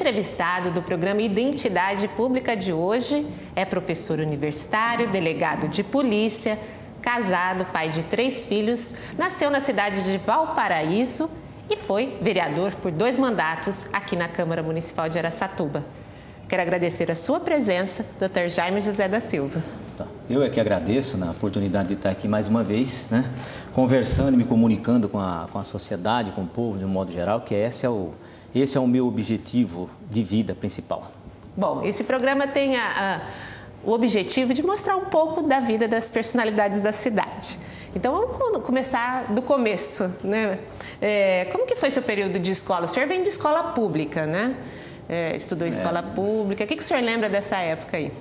entrevistado do programa Identidade Pública de hoje é professor universitário, delegado de polícia, casado, pai de 3 filhos, nasceu na cidade de Valparaíso e foi vereador por 2 mandatos aqui na Câmara Municipal de Araçatuba. Quero agradecer a sua presença, Dr. Jaime José da Silva. Eu é que agradeço na oportunidade de estar aqui mais uma vez, conversando e me comunicando com a sociedade, com o povo de um modo geral, que esse é o meu objetivo de vida principal. Bom, esse programa tem o objetivo de mostrar um pouco da vida das personalidades da cidade. Então, vamos começar do começo, né? Como que foi seu período de escola? O senhor vem de escola pública, né? Estudou em escola pública. O que o senhor lembra dessa época aí?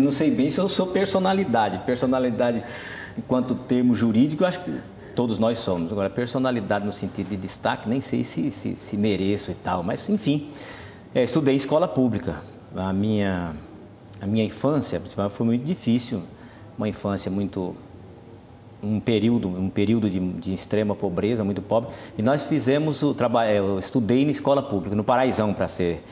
Não sei bem se eu sou personalidade. Personalidade, enquanto termo jurídico, eu acho que todos nós somos. Agora, personalidade no sentido de destaque, nem sei se mereço e tal. Mas, enfim, estudei em escola pública. A minha infância, principalmente, foi muito difícil. Uma infância muito... Um período de extrema pobreza, muito pobre. E nós fizemos o trabalho... Eu estudei na escola pública, no Paraisão, para ser...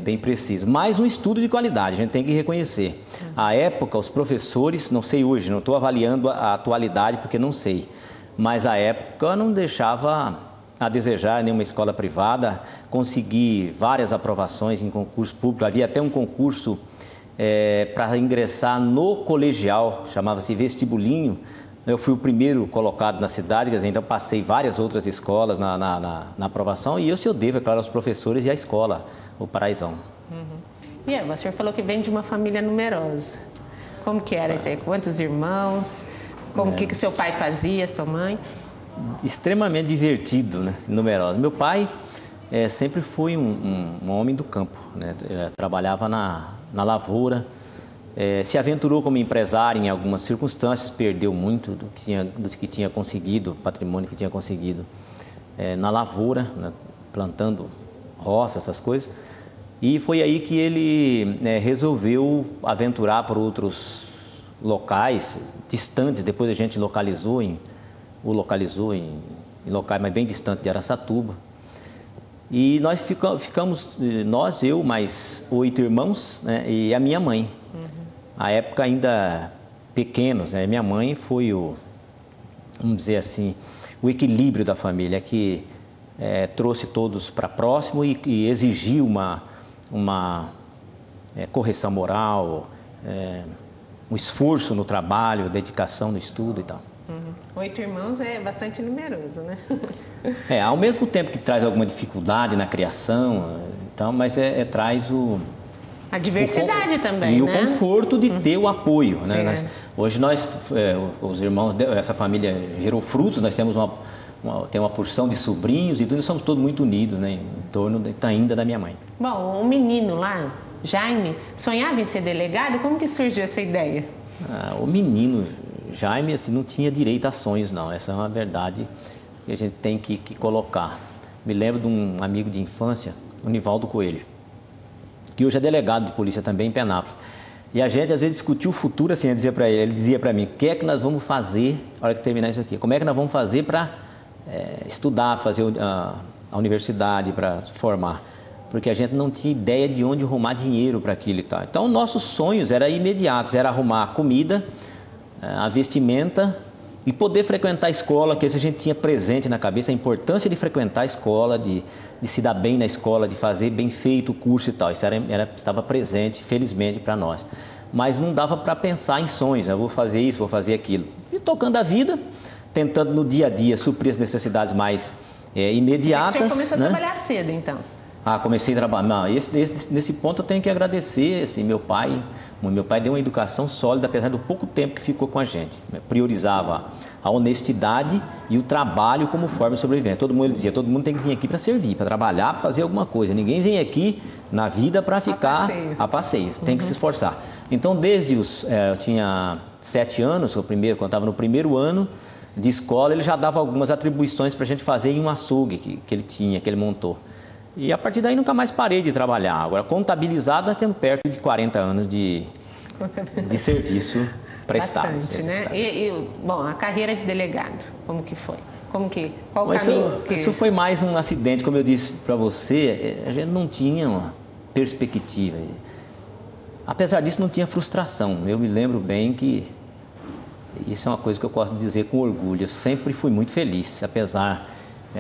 bem preciso, mas um estudo de qualidade, a gente tem que reconhecer. À época, os professores, não sei hoje, não estou avaliando a atualidade porque não sei, mas à época não deixava a desejar nenhuma escola privada, consegui várias aprovações em concurso público, havia até um concurso para ingressar no colegial, chamava-se vestibulinho. Eu fui o primeiro colocado na cidade, então passei várias outras escolas na aprovação, e isso eu devo, é claro, aos professores e à escola, o Paraisão. E o senhor falou que vem de uma família numerosa. Como que era isso aí? Quantos irmãos? Como que seu pai fazia, sua mãe? Extremamente divertido, né? Numeroso. Meu pai sempre foi um homem do campo, né? Trabalhava na lavoura. Se aventurou como empresário em algumas circunstâncias, perdeu muito do que tinha conseguido, patrimônio que tinha conseguido na lavoura, né, plantando roça, essas coisas. E foi aí que ele resolveu aventurar por outros locais distantes. Depois a gente localizou em locais mais bem distantes de Araçatuba. E nós ficamos, eu mais 8 irmãos, né, e a minha mãe. À época ainda pequenos, né? Minha mãe foi vamos dizer assim, o equilíbrio da família, que trouxe todos para próximo e exigiu uma correção moral, um esforço no trabalho, dedicação no estudo e tal. 8 irmãos é bastante numeroso, né? Ao mesmo tempo que traz alguma dificuldade na criação, então, mas traz a diversidade também, e né? o conforto de ter o apoio, né? Hoje os irmãos, essa família gerou frutos, nós temos uma porção de sobrinhos e tudo, nós somos todos muito unidos, né? Em torno ainda da minha mãe. Bom, um menino lá, Jaime, sonhava em ser delegado? Como que surgiu essa ideia? O menino Jaime, assim, não tinha direito a sonhos, não. Essa é uma verdade que a gente tem que colocar. Me lembro de um amigo de infância, o Nivaldo Coelho, que hoje é delegado de polícia também em Penápolis. E a gente, às vezes, discutiu o futuro, assim, ele dizia para mim, o que é que nós vamos fazer na hora que terminar isso aqui? Como é que nós vamos fazer para estudar, fazer a universidade, para formar? Porque a gente não tinha ideia de onde arrumar dinheiro para aquilo e tal. Então, nossos sonhos eram imediatos, era arrumar a comida, a vestimenta e poder frequentar a escola, que isso a gente tinha presente na cabeça, a importância de frequentar a escola, de se dar bem na escola, de fazer bem feito o curso e tal. Isso estava presente, felizmente, para nós. Mas não dava para pensar em sonhos, né? Vou fazer isso, vou fazer aquilo. E tocando a vida, tentando no dia a dia suprir as necessidades mais imediatas. Você começou a trabalhar cedo, então? Comecei a trabalhar. Não, nesse ponto eu tenho que agradecer, assim, meu pai. Meu pai deu uma educação sólida, apesar do pouco tempo que ficou com a gente. Priorizava a honestidade e o trabalho como forma de sobrevivência. Ele dizia, todo mundo tem que vir aqui para servir, para trabalhar, para fazer alguma coisa. Ninguém vem aqui na vida para ficar a passeio. Tem que se esforçar. Então, eu tinha 7 anos, quando eu estava no primeiro ano de escola, ele já dava algumas atribuições para a gente fazer em um açougue que ele montou. E a partir daí nunca mais parei de trabalhar. Agora, contabilizado, nós temos perto de 40 anos de serviço prestado. Bastante, né? Bom, a carreira de delegado, como que foi? Como que? Qual o Mas caminho? Isso foi mais um acidente, como eu disse para você, a gente não tinha uma perspectiva. Apesar disso, não tinha frustração. Eu me lembro bem que isso é uma coisa que eu posso dizer com orgulho. Eu sempre fui muito feliz, apesar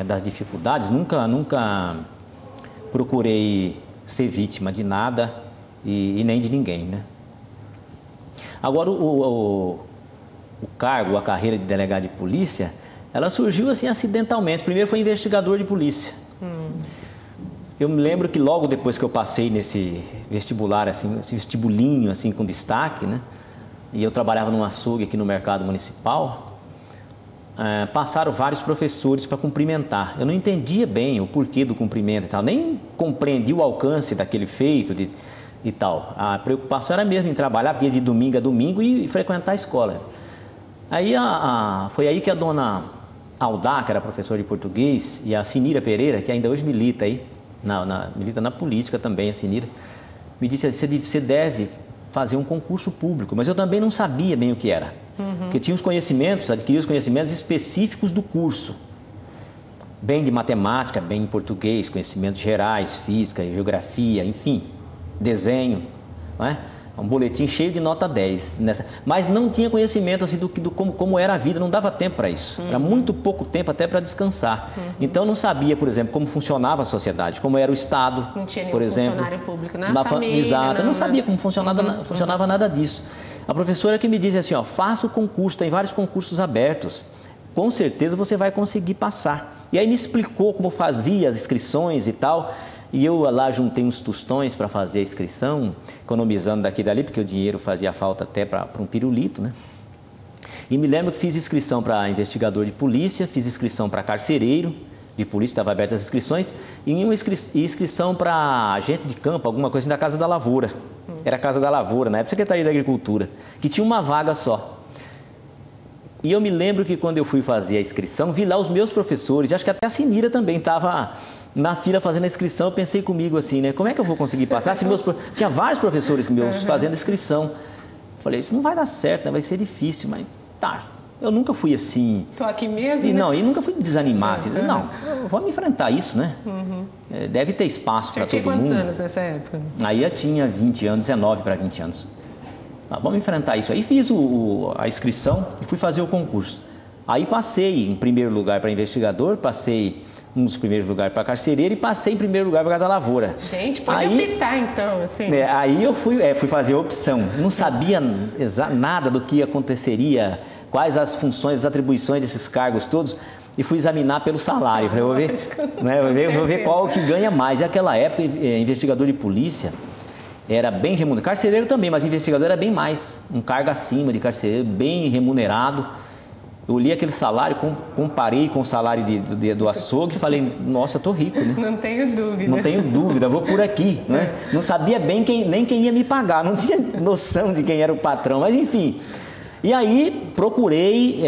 das dificuldades. Nunca procurei ser vítima de nada e nem de ninguém, né? Agora, o cargo, a carreira de delegado de polícia, ela surgiu assim acidentalmente. Primeiro foi investigador de polícia. Eu me lembro que logo depois que eu passei nesse vestibular, assim, esse vestibulinho assim, com destaque, né? E eu trabalhava num açougue aqui no mercado municipal, passaram vários professores para cumprimentar. Eu não entendia bem o porquê do cumprimento e tal, nem compreendi o alcance daquele feito e tal. A preocupação era mesmo em trabalhar, porque ia de domingo a domingo e frequentar a escola. Aí foi aí que a dona Aldá, que era professora de português, e a Sinira Pereira, que ainda hoje milita aí, milita na política também, a Sinira, me disse assim: você deve fazer um concurso público. Mas eu também não sabia bem o que era. Porque tinha os conhecimentos, adquiria os conhecimentos específicos do curso. Bem de matemática, bem em português, conhecimentos gerais, física, geografia, enfim, desenho, não é? Um boletim cheio de nota 10. Mas não tinha conhecimento assim, como era a vida, não dava tempo para isso. Era muito pouco tempo até para descansar. Então eu não sabia, por exemplo, como funcionava a sociedade, como era o Estado, não tinha nenhum por exemplo. Funcionário público na família. Exato, eu não sabia como funcionava nada disso. A professora que me disse assim, ó, faça o concurso, tem vários concursos abertos. Com certeza você vai conseguir passar. E aí me explicou como fazia as inscrições e tal. E eu lá juntei uns tostões para fazer a inscrição, economizando daqui e dali, porque o dinheiro fazia falta até para um pirulito, né? E me lembro que fiz inscrição para investigador de polícia, fiz inscrição para carcereiro de polícia, estava abertas as inscrições, e uma inscrição para agente de campo, alguma coisa assim, da Casa da Lavoura. Era a Casa da Lavoura, na época, Secretaria da Agricultura, que tinha uma vaga só. E eu me lembro que quando eu fui fazer a inscrição, vi lá os meus professores, acho que até a Sinira também estava na fila fazendo a inscrição. Eu pensei comigo assim, né? Como é que eu vou conseguir passar? Tinha vários professores meus fazendo a inscrição. Eu falei, isso não vai dar certo, né? Vai ser difícil, mas tá. Eu nunca fui assim... Tô aqui mesmo, e, né? não, e nunca fui desanimar. Assim, não, vamos enfrentar isso, né? Deve ter espaço para todo mundo. Você tinha quantos anos nessa época? Aí eu tinha 20 anos, 19 para 20 anos. Vamos enfrentar isso aí. Fiz a inscrição e fui fazer o concurso. Aí passei em primeiro lugar para investigador, passei um dos primeiros lugares para carcereiro e passei em primeiro lugar para Casa da Lavoura. Gente, pode optar então, assim. Aí eu fui fazer a opção. Não sabia nada do que aconteceria, quais as funções, as atribuições desses cargos todos, e fui examinar pelo salário. Falei, vou ver qual que ganha mais. E naquela época, investigador de polícia era bem remunerado. Carcereiro também, mas investigador era bem mais. Um cargo acima de carcereiro, bem remunerado. Eu olhei aquele salário, comparei com o salário do açougue e falei, nossa, tô rico, né? Não tenho dúvida. Não tenho dúvida, vou por aqui, né? Não sabia bem nem quem ia me pagar, não tinha noção de quem era o patrão, mas enfim. E aí procurei,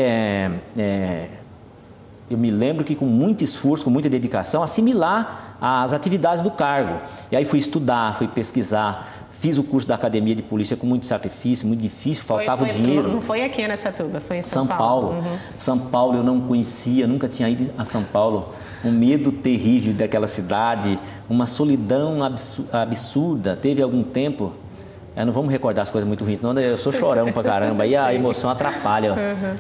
eu me lembro que com muito esforço, com muita dedicação, assimilar as atividades do cargo. E aí fui estudar, fui pesquisar. Fiz o curso da Academia de Polícia com muito sacrifício, muito difícil, faltava dinheiro. Não foi aqui nessa tuba, foi em São Paulo. São Paulo eu não conhecia, nunca tinha ido a São Paulo. Um medo terrível daquela cidade, uma solidão absurda. Teve algum tempo, não vamos recordar as coisas muito ruins, não, eu sou chorão pra caramba, aí a emoção atrapalha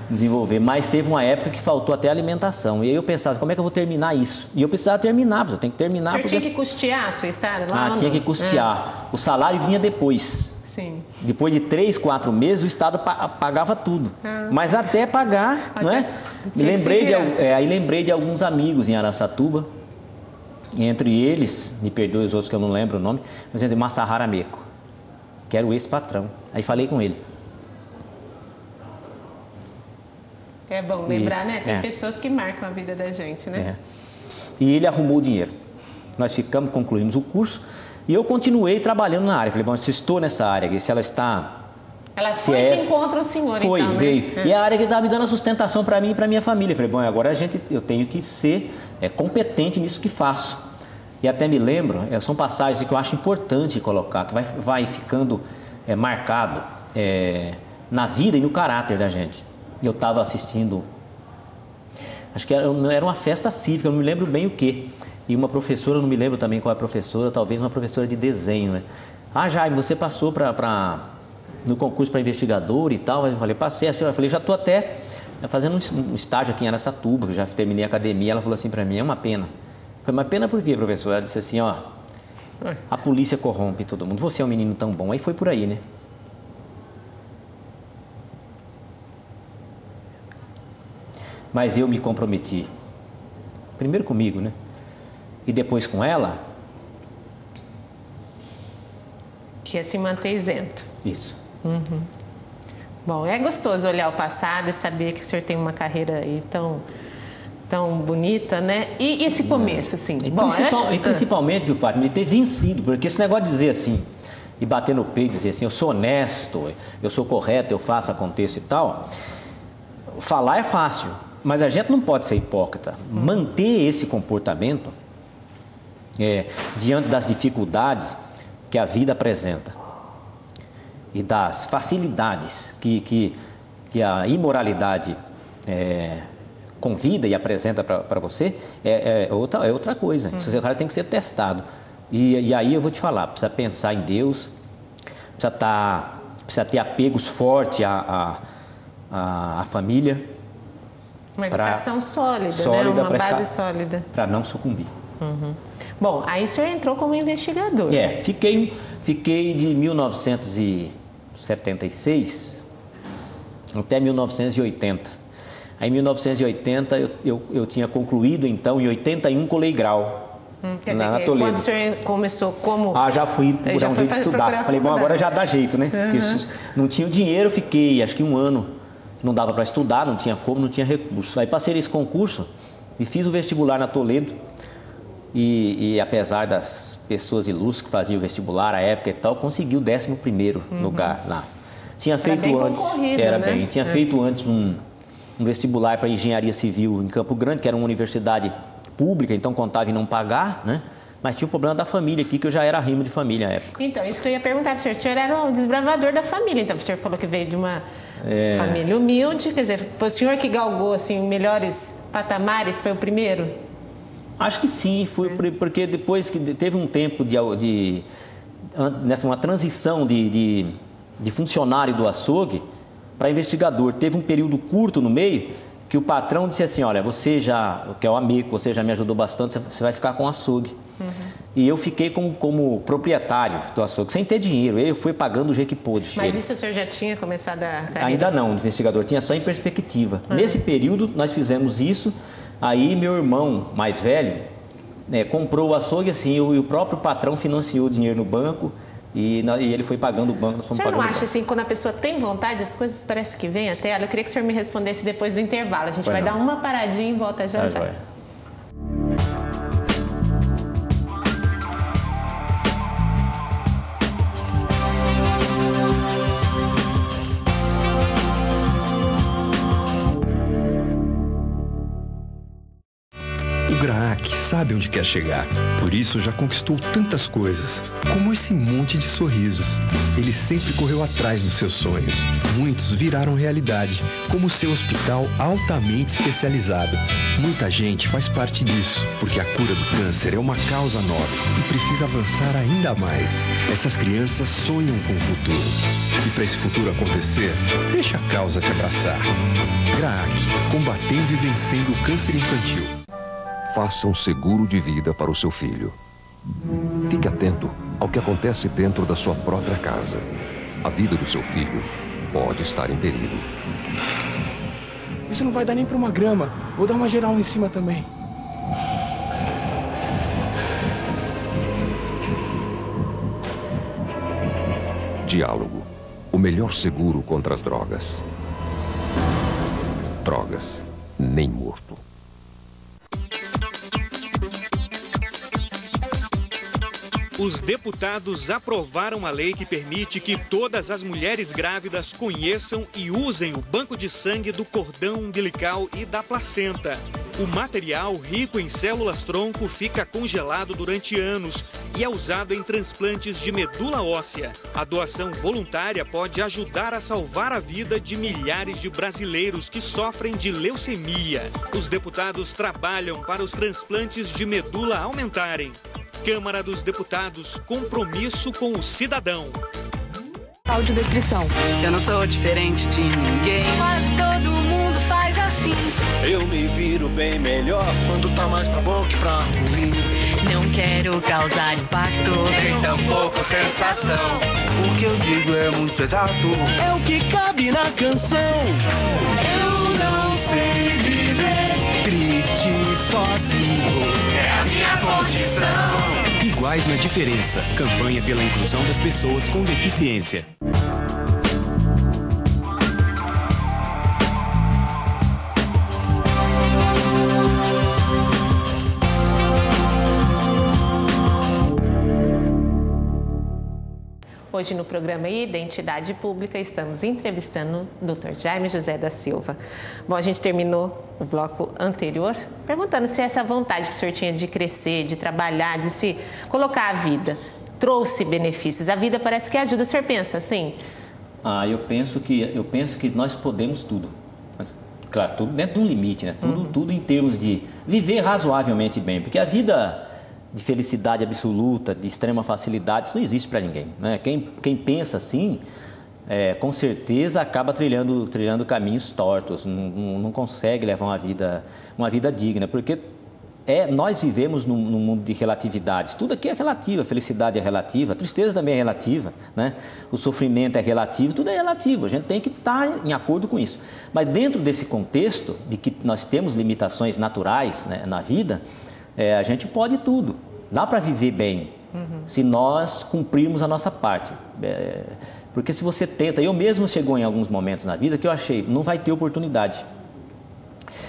desenvolver. Mas teve uma época que faltou até alimentação. E aí eu pensava, como é que eu vou terminar isso? E eu precisava terminar, eu tenho que terminar. Você tinha que custear a sua estada? Tinha que custear. O salário vinha depois. Sim. Depois de 3, 4 meses, o Estado pagava tudo. Mas até pagar, não é? Aí lembrei de alguns amigos em Araçatuba. Entre eles, me perdoe os outros que eu não lembro o nome, mas entre Massahara Meco, que era o ex-patrão. Aí falei com ele. É bom lembrar, né? Tem pessoas que marcam a vida da gente, né? E ele arrumou o dinheiro. Nós concluímos o curso e eu continuei trabalhando na área. Falei, bom, se estou nessa área, se ela está... Ela foi de encontro ao senhor, foi, então, veio. Né? E a área que estava me dando a sustentação para mim e para minha família. Falei, bom, agora eu tenho que ser competente nisso que faço. E até me lembro, são passagens que eu acho importante colocar, que vai ficando marcado na vida e no caráter da gente. Eu estava assistindo Acho que era uma festa cívica, eu não me lembro bem o quê. E uma professora, eu não me lembro também qual é a professora, talvez uma professora de desenho, né? Jaime, você passou no concurso para investigador e tal? Eu falei, passei. Eu falei, já estou até fazendo um estágio aqui em Araçatuba, que já terminei a academia. Ela falou assim para mim, é uma pena. Eu falei, mas pena por quê, professor? Ela disse assim, ó, a polícia corrompe todo mundo, você é um menino tão bom. Aí foi por aí, né? Mas eu me comprometi, primeiro comigo, né? E depois com ela. Que ia se manter isento. Isso. Uhum. Bom, é gostoso olhar o passado e saber que o senhor tem uma carreira aí tão bonita, né? E esse começo, assim? E principalmente, viu, Fátima, de ter vencido, porque esse negócio de dizer assim, e bater no peito e dizer assim, eu sou honesto, eu sou correto, eu faço, aconteça e tal, falar é fácil, mas a gente não pode ser hipócrita. Manter esse comportamento diante das dificuldades que a vida apresenta e das facilidades que a imoralidade convida e apresenta para você, é outra coisa. O cara tem que ser testado. E aí eu vou te falar, precisa pensar em Deus, precisa ter apegos fortes à família. Uma educação sólida, né? Uma base sólida. Para não sucumbir. Uhum. Bom, aí o senhor entrou como investigador. Fiquei de 1976 até 1980. Aí em 1980 eu tinha concluído, então, em 81 colei grau na Toledo. Quando o senhor começou como... já fui procurar um jeito de estudar. Falei, bom, agora já dá jeito, né? Porque não tinha o dinheiro, fiquei acho que um ano, não dava para estudar, não tinha como, não tinha recurso. Aí passei esse concurso e fiz o vestibular na Toledo. E apesar das pessoas ilustres que faziam o vestibular à época e tal, consegui o 11º lugar lá. Tinha feito feito antes um vestibular para engenharia civil em Campo Grande, que era uma universidade pública, então contava em não pagar, né? Mas tinha o problema da família aqui, que eu já era rimo de família à época. Então, isso que eu ia perguntar para o senhor. O senhor era o desbravador da família, então o senhor falou que veio de uma família humilde, quer dizer, foi o senhor que galgou assim, melhores patamares, foi o primeiro? Acho que sim, porque depois que teve um tempo uma transição de funcionário do açougue para investigador. Teve um período curto no meio que o patrão disse assim, olha, que é o amigo, você já me ajudou bastante, você vai ficar com o açougue. E eu fiquei como proprietário do açougue, sem ter dinheiro. Eu fui pagando do jeito que pôde. Mas isso o senhor já tinha começado a carreira? Ainda não, investigador, tinha só em perspectiva. Nesse período nós fizemos isso. Aí meu irmão mais velho comprou o açougue assim, e o próprio patrão financiou o dinheiro no banco e ele foi pagando o banco. O senhor não acha assim, quando a pessoa tem vontade, as coisas parece que vêm até ela? Eu queria que o senhor me respondesse depois do intervalo. A gente vai dar uma paradinha e volta já. O Graac sabe onde quer chegar, por isso já conquistou tantas coisas, como esse monte de sorrisos. Ele sempre correu atrás dos seus sonhos. Muitos viraram realidade, como o seu hospital altamente especializado. Muita gente faz parte disso, porque a cura do câncer é uma causa nobre e precisa avançar ainda mais. Essas crianças sonham com o futuro. E para esse futuro acontecer, deixa a causa te abraçar. Graac, combatendo e vencendo o câncer infantil. Faça um seguro de vida para o seu filho. Fique atento ao que acontece dentro da sua própria casa. A vida do seu filho pode estar em perigo. Isso não vai dar nem para uma grama. Vou dar uma geral em cima também. Diálogo. O melhor seguro contra as drogas. Drogas. Nem morto. Os deputados aprovaram a lei que permite que todas as mulheres grávidas conheçam e usem o banco de sangue do cordão umbilical e da placenta. O material, rico em células-tronco, fica congelado durante anos e é usado em transplantes de medula óssea. A doação voluntária pode ajudar a salvar a vida de milhares de brasileiros que sofrem de leucemia. Os deputados trabalham para os transplantes de medula aumentarem. Câmara dos Deputados, compromisso com o cidadão. Audiodescrição. Eu não sou diferente de ninguém. Quase todo mundo faz assim. Eu me viro bem melhor quando tá mais pra bom que pra ruim. Não quero causar impacto, nem tampouco sensação. O que eu digo é muito exato, é o que cabe na canção. Eu não sei viver triste sozinho, é a minha condição. Iguais na diferença. Campanha pela inclusão das pessoas com deficiência. Hoje no programa Identidade Pública estamos entrevistando o Dr. Jaime José da Silva. Bom, a gente terminou o bloco anterior perguntando se essa vontade que o senhor tinha de crescer, de trabalhar, de se colocar à vida, trouxe benefícios. A vida parece que ajuda. O senhor pensa assim? Eu penso que nós podemos tudo. Mas, claro, tudo dentro de um limite, né? Tudo em termos de viver razoavelmente bem. Porque a vida de felicidade absoluta, de extrema facilidade, isso não existe para ninguém, né? Quem pensa assim, com certeza acaba trilhando caminhos tortos, não consegue levar uma vida digna, porque nós vivemos num mundo de relatividades. Tudo aqui é relativo, a felicidade é relativa, a tristeza também é relativa, né? O sofrimento é relativo, tudo é relativo, a gente tem que estar em acordo com isso. Mas dentro desse contexto de que nós temos limitações naturais, né, na vida, a gente pode tudo, dá para viver bem, se nós cumprirmos a nossa parte. Porque se você tenta, eu mesmo chegou em alguns momentos na vida que eu achei, não vai ter oportunidade.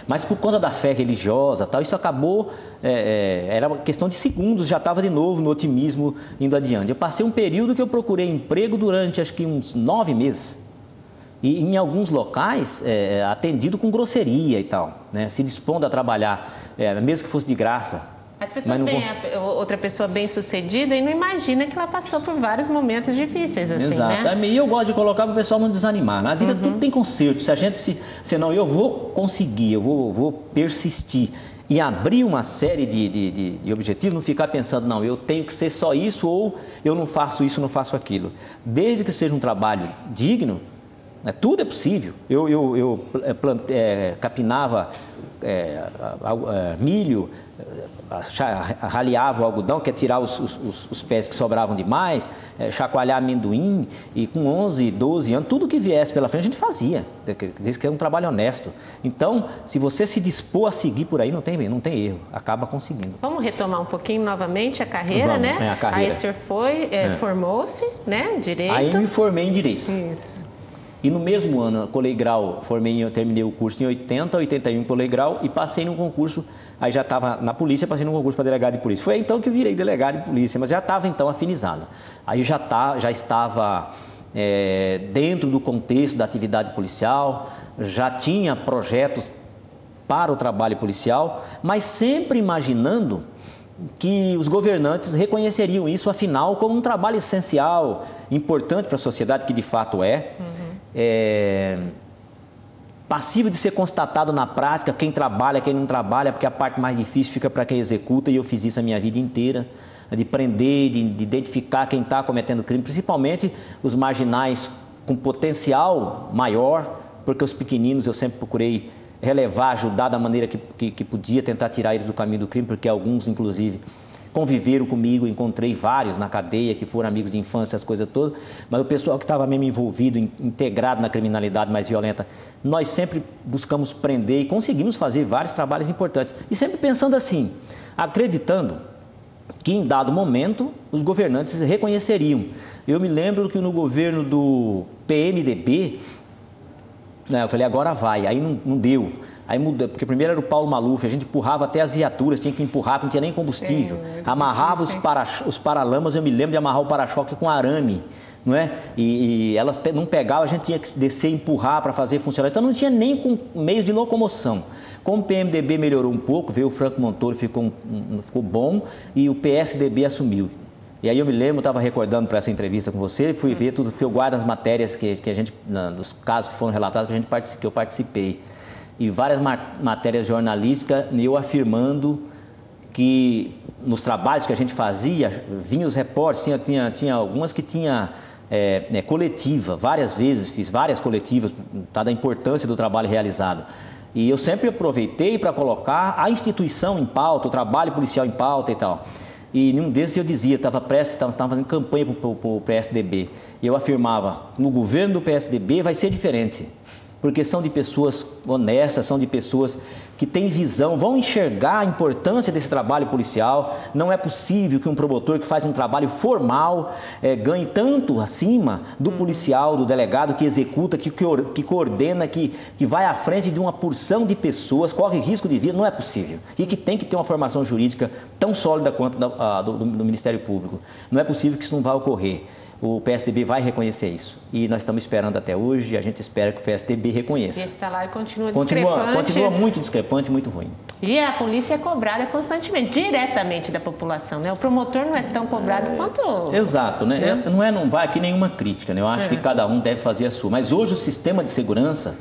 Mas por conta da fé religiosa, tal, isso acabou, era uma questão de segundos, já estava de novo no otimismo indo adiante. Eu passei um período que eu procurei emprego durante acho que uns 9 meses. E em alguns locais, atendido com grosseria e tal, né? Se dispondo a trabalhar, mesmo que fosse de graça. As pessoas veem outra pessoa bem-sucedida e não imagina que ela passou por vários momentos difíceis, assim, exato, né? E eu gosto de colocar para o pessoal não desanimar. Na vida tudo tem conserto. Se a gente senão eu vou conseguir, eu vou persistir e abrir uma série de objetivos, não ficar pensando, não, eu tenho que ser só isso ou eu não faço isso, não faço aquilo. Desde que seja um trabalho digno, tudo é possível. Eu capinava milho, raleava o algodão, que é tirar os pés que sobravam demais, chacoalhar amendoim, e com 11, 12 anos, tudo que viesse pela frente a gente fazia, desde que é um trabalho honesto. Então, se você se dispor a seguir por aí, não tem erro, acaba conseguindo. Vamos retomar um pouquinho novamente a carreira, né? A carreira. Aí o senhor formou-se, né, Direito. Aí eu me formei em Direito. Isso. E no mesmo ano, colei grau, terminei o curso em 80, 81 colei grau e passei num concurso, aí já estava na polícia, passei num concurso para delegado de polícia. Foi aí então que eu virei delegado de polícia, mas já estava então afinizado. Aí já estava dentro do contexto da atividade policial, já tinha projetos para o trabalho policial, mas sempre imaginando que os governantes reconheceriam isso, afinal, como um trabalho essencial, importante para a sociedade, que de fato é. Passível de ser constatado na prática, quem trabalha, quem não trabalha, porque a parte mais difícil fica para quem executa, e eu fiz isso a minha vida inteira, de prender, de identificar quem está cometendo crime, principalmente os marginais com potencial maior, porque os pequeninos eu sempre procurei relevar, ajudar da maneira que podia, tentar tirar eles do caminho do crime, porque alguns, inclusive, conviveram comigo, encontrei vários na cadeia que foram amigos de infância, as coisas todas, mas o pessoal que estava mesmo envolvido, integrado na criminalidade mais violenta, nós sempre buscamos prender e conseguimos fazer vários trabalhos importantes. E sempre pensando assim, acreditando que em dado momento os governantes reconheceriam. Eu me lembro que no governo do PMDB, eu falei, agora vai, aí não deu. Aí mudou, porque primeiro era o Paulo Maluf, a gente empurrava até as viaturas, tinha que empurrar, porque não tinha nem combustível. Amarrava os paralamas, eu me lembro de amarrar o para-choque com arame, não é? E ela não pegava, a gente tinha que descer e empurrar para fazer funcionar. Então não tinha nem com meios de locomoção. Como o PMDB melhorou um pouco, veio o Franco Montoro, ficou bom, e o PSDB assumiu. E aí eu me lembro, estava recordando para essa entrevista com você, fui ver tudo, porque eu guardo as matérias que a gente, dos casos que foram relatados, que eu participei. E várias matérias jornalísticas, eu afirmando que nos trabalhos que a gente fazia, vinham os repórteres, tinha algumas que tinha coletiva, várias vezes, fiz várias coletivas, tá, da importância do trabalho realizado. E eu sempre aproveitei para colocar a instituição em pauta, o trabalho policial em pauta e tal. E em um desses eu dizia, estava fazendo campanha para o PSDB. E eu afirmava, no governo do PSDB vai ser diferente. Porque são de pessoas honestas, são de pessoas que têm visão, vão enxergar a importância desse trabalho policial. Não é possível que um promotor que faz um trabalho formal ganhe tanto acima do policial, do delegado que executa, que coordena, que vai à frente de uma porção de pessoas, corre risco de vida. Não é possível. E que tem que ter uma formação jurídica tão sólida quanto do Ministério Público. Não é possível que isso não vá ocorrer. O PSDB vai reconhecer isso. E nós estamos esperando até hoje, e a gente espera que o PSDB reconheça. E esse salário continua discrepante. Continua muito discrepante, muito ruim. E a polícia é cobrada constantemente, diretamente da população, né? O promotor não é tão cobrado quanto... Exato, né? Não vai aqui nenhuma crítica, né? Eu acho que cada um deve fazer a sua. Mas hoje o sistema de segurança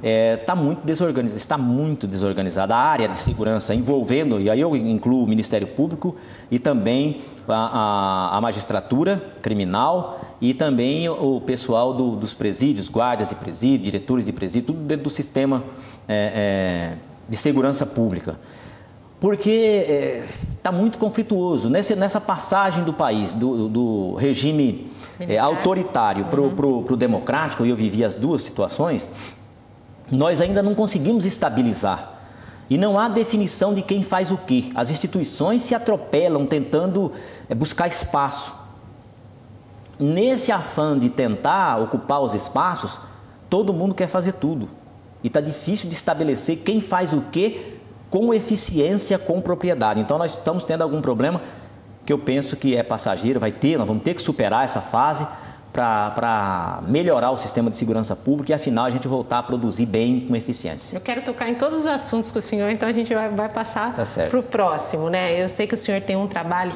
está muito desorganizado. A área de segurança envolvendo, e aí eu incluo o Ministério Público e também a magistratura criminal e também o pessoal dos presídios, guardas de presídio, diretores de presídio, tudo dentro do sistema de segurança pública. Porque está muito conflituoso. Nessa passagem do país, do regime autoritário para o democrático, e eu vivi as duas situações, nós ainda não conseguimos estabilizar. E não há definição de quem faz o quê. As instituições se atropelam tentando buscar espaço. Nesse afã de tentar ocupar os espaços, todo mundo quer fazer tudo. E está difícil de estabelecer quem faz o quê com eficiência, com propriedade. Então nós estamos tendo algum problema que eu penso que é passageiro, nós vamos ter que superar essa fase para melhorar o sistema de segurança pública e, afinal, a gente voltar a produzir bem, com eficiência. Eu quero tocar em todos os assuntos com o senhor, então a gente vai passar para o próximo, né? Eu sei que o senhor tem um trabalho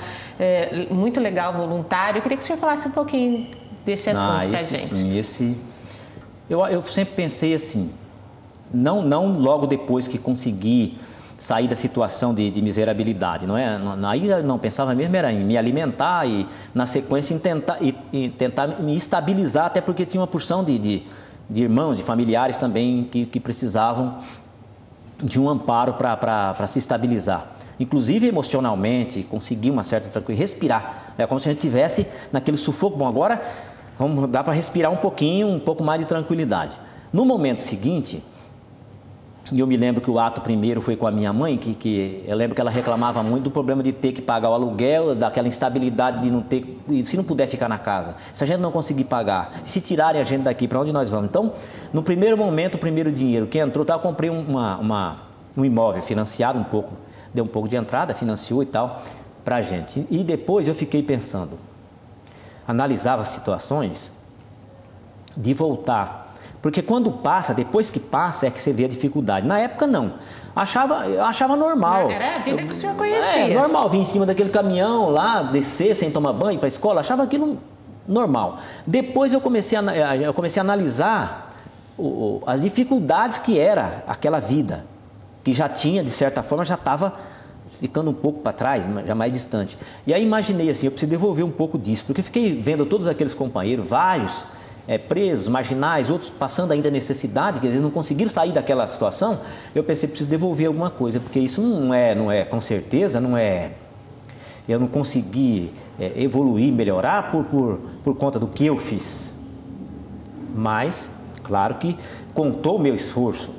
muito legal, voluntário. Eu queria que o senhor falasse um pouquinho desse assunto para a gente. Sim, eu sempre pensei assim, não logo depois que consegui sair da situação de miserabilidade, não é? Aí eu não pensava mesmo era em me alimentar e, na sequência, em tentar me estabilizar, até porque tinha uma porção de irmãos, de familiares também que precisavam de um amparo para se estabilizar. Inclusive emocionalmente, conseguir uma certa tranquilidade, respirar. É como se a gente estivesse naquele sufoco. Bom, agora dá para respirar um pouco mais de tranquilidade. No momento seguinte... E eu me lembro que o ato primeiro foi com a minha mãe, que eu lembro que ela reclamava muito do problema de ter que pagar o aluguel, daquela instabilidade de não ter, se não puder ficar na casa, se a gente não conseguir pagar, se tirarem a gente daqui, para onde nós vamos? Então, no primeiro momento, o primeiro dinheiro que entrou, eu comprei um imóvel financiado deu um pouco de entrada, financiou e tal, para a gente. E depois eu fiquei pensando, analisava as situações de voltar. Porque quando passa, depois que passa, é que você vê a dificuldade. Na época, não. Eu achava normal. Era a vida que o senhor conhecia. Normal, vir em cima daquele caminhão lá, descer sem tomar banho para a escola, achava aquilo normal. Depois eu comecei a analisar as dificuldades que era aquela vida, que já tinha, de certa forma, já estava ficando um pouco para trás, já mais distante. E aí imaginei assim, eu preciso devolver um pouco disso, porque eu fiquei vendo todos aqueles companheiros, vários, presos, marginais, outros passando ainda necessidade, que às vezes não conseguiram sair daquela situação. Eu pensei, preciso devolver alguma coisa, porque isso não é com certeza, eu não consegui evoluir, melhorar por conta do que eu fiz. Mas, claro que contou o meu esforço.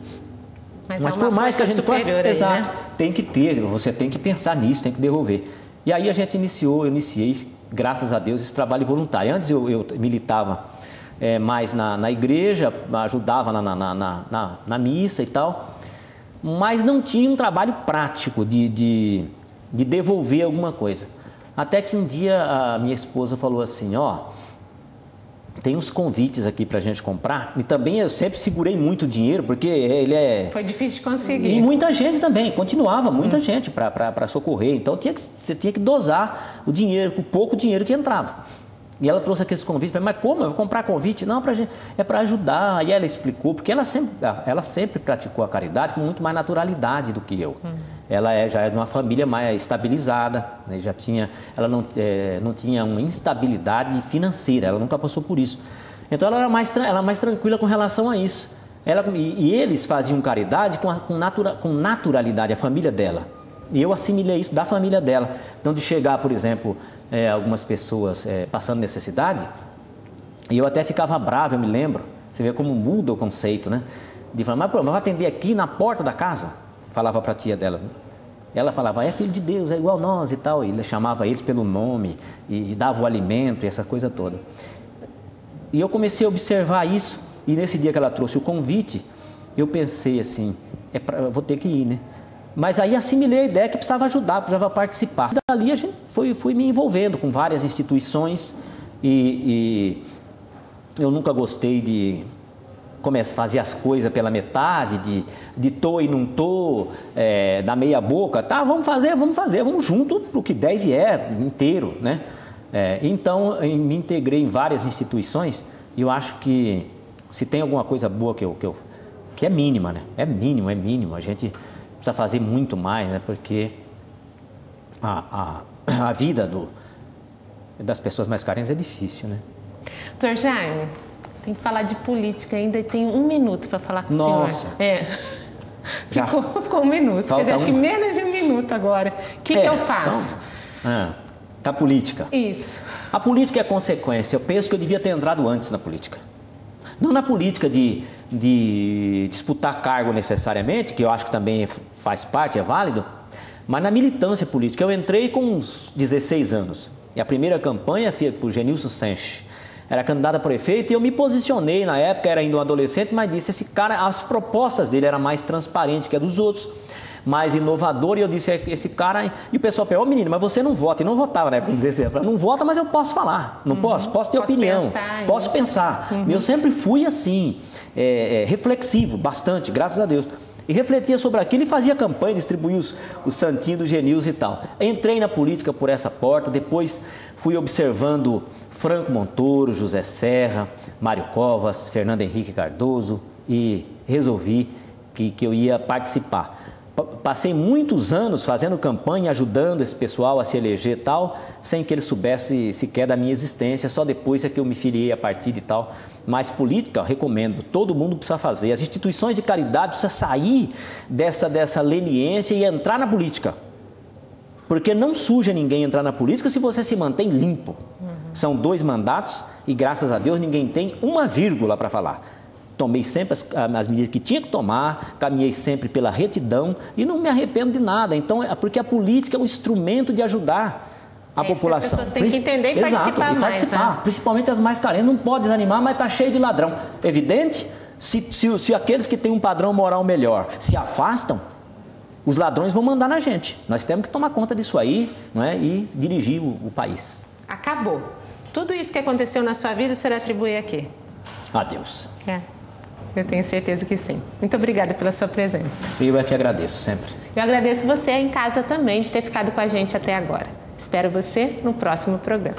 Mas por mais que a gente superior aí, exato, né? Tem que ter, você tem que pensar nisso, tem que devolver. E aí a gente eu iniciei, graças a Deus, esse trabalho voluntário. Antes eu militava mais na igreja, ajudava na missa e tal. mas não tinha um trabalho prático de devolver alguma coisa. Até que um dia a minha esposa falou assim, tem uns convites aqui para a gente comprar, e também eu sempre segurei muito dinheiro, porque ele Foi difícil de conseguir. E muita gente também, continuava muita gente para socorrer, então você tinha que dosar o dinheiro, o pouco dinheiro que entrava. E ela trouxe aqueles convites, falei, mas como? Eu vou comprar convite? Não, é para ajudar. Aí ela explicou, porque ela sempre praticou a caridade com muito mais naturalidade do que eu. Ela já é de uma família mais estabilizada, né? Ela não tinha uma instabilidade financeira, ela nunca passou por isso. Então ela era mais tranquila com relação a isso. E eles faziam caridade com naturalidade, a família dela. E eu assimilei isso da família dela. Então, de chegar, por exemplo, algumas pessoas passando necessidade, e eu até ficava bravo, eu me lembro. Você vê como muda o conceito, né? De falar, mas vai atender aqui na porta da casa? Falava para a tia dela. Ela falava, é filho de Deus, é igual nós e tal. E ele chamava eles pelo nome, e dava o alimento, e essa coisa toda. E eu comecei a observar isso, e nesse dia que ela trouxe o convite, eu pensei assim, eu vou ter que ir, né? Mas aí assimilei a ideia que precisava ajudar, precisava participar. Dali a gente fui me envolvendo com várias instituições e eu nunca gostei de fazer as coisas pela metade, de tô e não tô, da meia boca. Tá, vamos fazer, vamos junto pro que der e vier inteiro, né? Então, eu me integrei em várias instituições e eu acho que se tem alguma coisa boa que é mínima, né? É mínimo, a gente precisa fazer muito mais, né? Porque a vida das pessoas mais carentes é difícil, né? Doutor Jaime, tem que falar de política ainda e tem 1 minuto para falar com o senhor. Nossa! Ficou 1 minuto, quer dizer, acho que menos de 1 minuto agora. O que eu faço? Da política. Isso. A política é consequência. Eu penso que eu devia ter entrado antes na política. Não na política de disputar cargo necessariamente, que eu acho que também faz parte, é válido, mas na militância política. Eu entrei com uns 16 anos. E a primeira campanha foi por Genilson Sanches. Era candidato a prefeito e eu me posicionei na época, era ainda um adolescente, mas disse, esse cara, as propostas dele eram mais transparentes que a dos outros, mais inovador, e eu disse, esse cara, e o pessoal falou, menino, mas você não vota, e não votava na época, não vota, mas eu posso falar, não posso ter opinião, posso pensar. Eu sempre fui assim, reflexivo, bastante, graças a Deus, e refletia sobre aquilo e fazia campanha, distribuía os santinhos do Genilson e tal. Entrei na política por essa porta, depois fui observando Franco Montoro, José Serra, Mário Covas, Fernando Henrique Cardoso e resolvi que eu ia participar. Passei muitos anos fazendo campanha, ajudando esse pessoal a se eleger e tal, sem que ele soubesse sequer da minha existência, só depois é que eu me filiei a partido e tal. Mas política, eu recomendo, todo mundo precisa fazer. As instituições de caridade precisam sair dessa leniência e entrar na política. Porque não suja ninguém entrar na política se você se mantém limpo. São 2 mandatos e, graças a Deus, ninguém tem uma vírgula para falar. Tomei sempre as medidas que tinha que tomar, caminhei sempre pela retidão e não me arrependo de nada. Então, porque a política é um instrumento de ajudar a população. As pessoas têm que entender e participar mais. Né? Principalmente as mais carentes. Não pode desanimar, mas está cheio de ladrão. Evidente, se aqueles que têm um padrão moral melhor se afastam, os ladrões vão mandar na gente. Nós temos que tomar conta disso aí, não é? E dirigir o país. Acabou. Tudo isso que aconteceu na sua vida, o senhor atribui a quê? A Deus. Eu tenho certeza que sim. Muito obrigada pela sua presença. Eu é que agradeço sempre. Eu agradeço você em casa também de ter ficado com a gente até agora. Espero você no próximo programa.